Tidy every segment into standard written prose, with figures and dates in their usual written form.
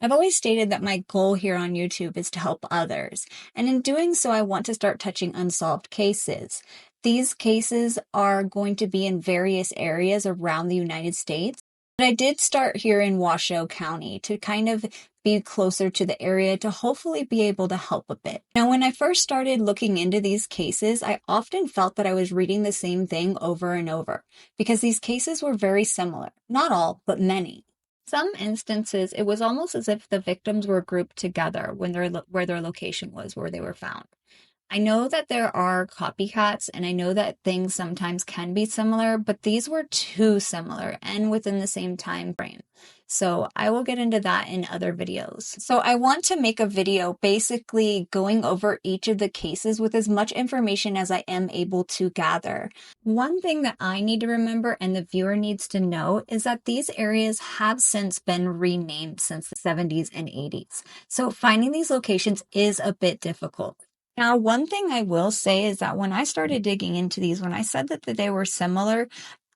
I've always stated that my goal here on YouTube is to help others, and in doing so, I want to start touching unsolved cases. These cases are going to be in various areas around the United States, but I did start here in Washoe County to kind of be closer to the area to hopefully be able to help a bit. Now, when I first started looking into these cases, I often felt that I was reading the same thing over and over because these cases were very similar. Not all, but many. Some instances, it was almost as if the victims were grouped together when where their location was, where they were found. I know that there are copycats, and I know that things sometimes can be similar, but these were too similar and within the same time frame. So I will get into that in other videos. So I want to make a video basically going over each of the cases with as much information as I am able to gather. One thing that I need to remember and the viewer needs to know is that these areas have since been renamed since the 70s and 80s. So finding these locations is a bit difficult. Now, one thing I will say is that when I started digging into these, when I said that they were similar,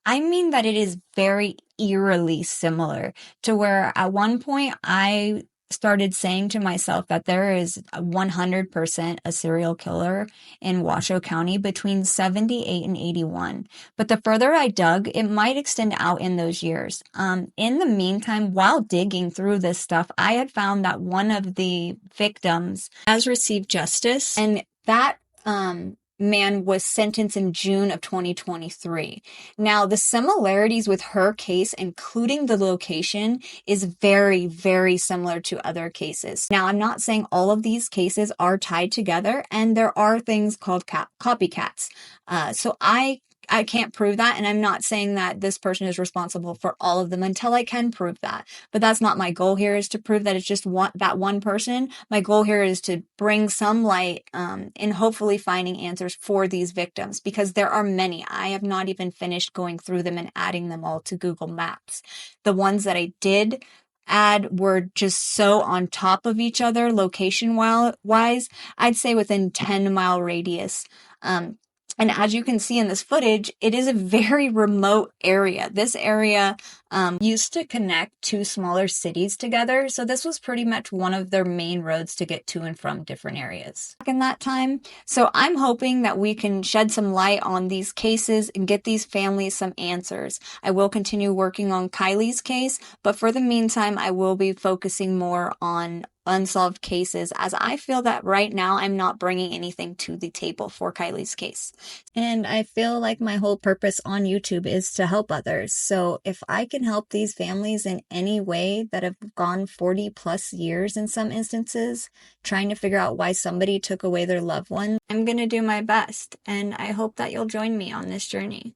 I mean that it is very eerily similar to where at one point I started saying to myself that there is 100% a serial killer in Washoe County between 78 and 81. But the further I dug, it might extend out in those years. In the meantime, while digging through this stuff, I had found that one of the victims has received justice, and that man was sentenced in June of 2023. Now, the similarities with her case, including the location, is very, very similar to other cases. Now, I'm not saying all of these cases are tied together, and there are things called copycats. So I can't prove that, and I'm not saying that this person is responsible for all of them until I can prove that. But that's not my goal here, is to prove that it's just that one person. My goal here is to bring some light in hopefully finding answers for these victims, because there are many. I have not even finished going through them and adding them all to Google Maps. The ones that I did add were just so on top of each other location wise, I'd say within 10-mile radius. And as you can see in this footage, it is a very remote area. This area used to connect two smaller cities together. So this was pretty much one of their main roads to get to and from different areas back in that time. So I'm hoping that we can shed some light on these cases and get these families some answers. I will continue working on Kylie's case, but for the meantime, I will be focusing more on unsolved cases, as I feel that right now I'm not bringing anything to the table for Kylie's case. And I feel like my whole purpose on YouTube is to help others. So if I can help these families in any way that have gone 40 plus years in some instances, trying to figure out why somebody took away their loved one, I'm going to do my best. And I hope that you'll join me on this journey.